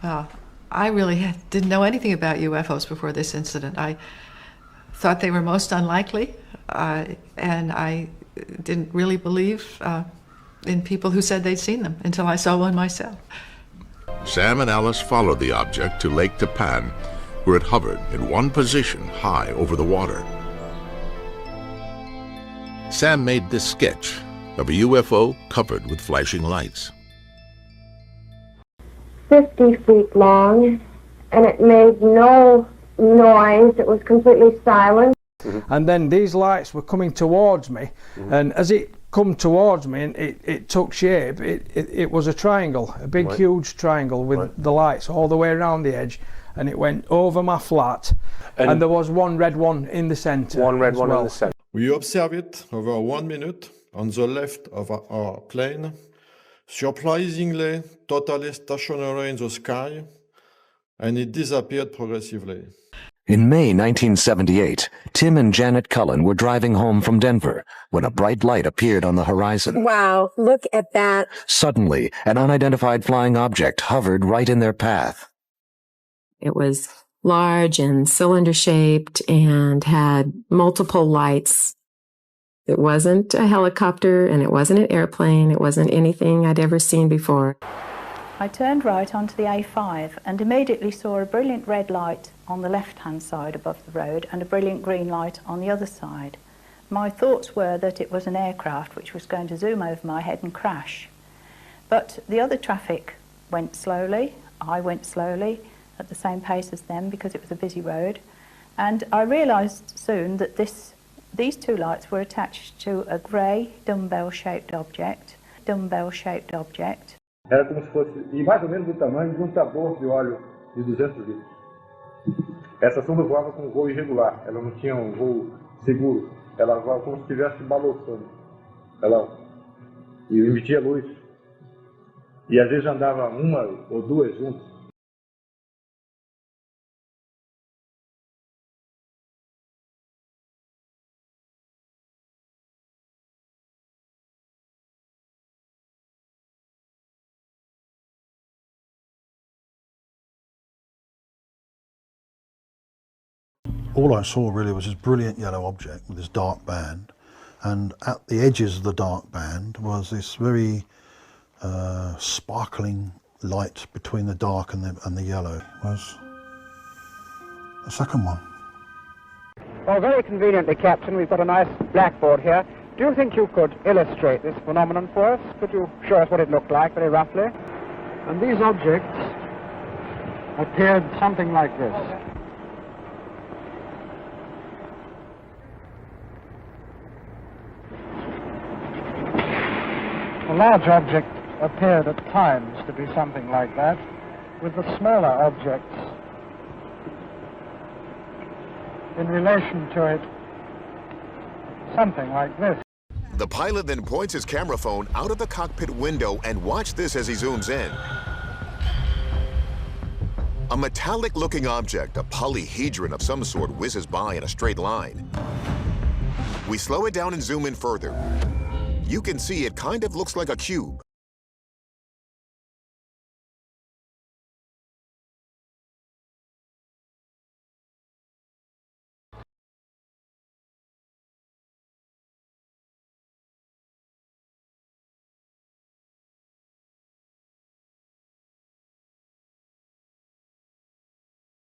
I really didn't know anything about UFOs before this incident. I thought they were most unlikely, and I didn't really believe in people who said they'd seen them until I saw one myself. Sam and Alice followed the object to Lake Tapan, where it hovered in one position high over the water. Sam made this sketch of a UFO covered with flashing lights. 50 feet long, and it made no noise. It was completely silent. And then these lights were coming towards me, and as it come towards me and it took shape, it was a triangle, a big huge triangle with the lights all the way around the edge, and it went over my flat, and there was one red one in the center. One red one in the center. We observed it over 1 minute on the left of our plane, surprisingly totally stationary in the sky, and it disappeared progressively. In May 1978, Tim and Janet Cullen were driving home from Denver when a bright light appeared on the horizon. Wow, look at that. Suddenly, an unidentified flying object hovered right in their path. It was large and cylinder-shaped and had multiple lights. It wasn't a helicopter and it wasn't an airplane. It wasn't anything I'd ever seen before. I turned right onto the A5 and immediately saw a brilliant red light on the left-hand side above the road and a brilliant green light on the other side. My thoughts were that it was an aircraft which was going to zoom over my head and crash. But the other traffic went slowly. I went slowly at the same pace as them because it was a busy road. And I realised soon that these two lights were attached to a grey dumbbell-shaped object. Era como se fosse, e mais ou menos do tamanho de um tambor de óleo de 200 litros. Essa sonda voava com um voo irregular, ela não tinha um voo seguro, ela voava como se estivesse balançando. Ela emitia luz, e às vezes andava uma ou duas juntas. All I saw really was this brilliant yellow object with this dark band, and at the edges of the dark band was this very sparkling light between the dark and the yellow. Was the second one. Well, very conveniently, Captain, we've got a nice blackboard here. Do you think you could illustrate this phenomenon for us? Could you show us what it looked like, very roughly? And these objects appeared something like this. A large object appeared at times to be something like that, with the smaller objects in relation to it, something like this. The pilot then points his camera phone out of the cockpit window, and watch this as he zooms in. A metallic-looking object, a polyhedron of some sort, whizzes by in a straight line. We slow it down and zoom in further. You can see it kind of looks like a cube.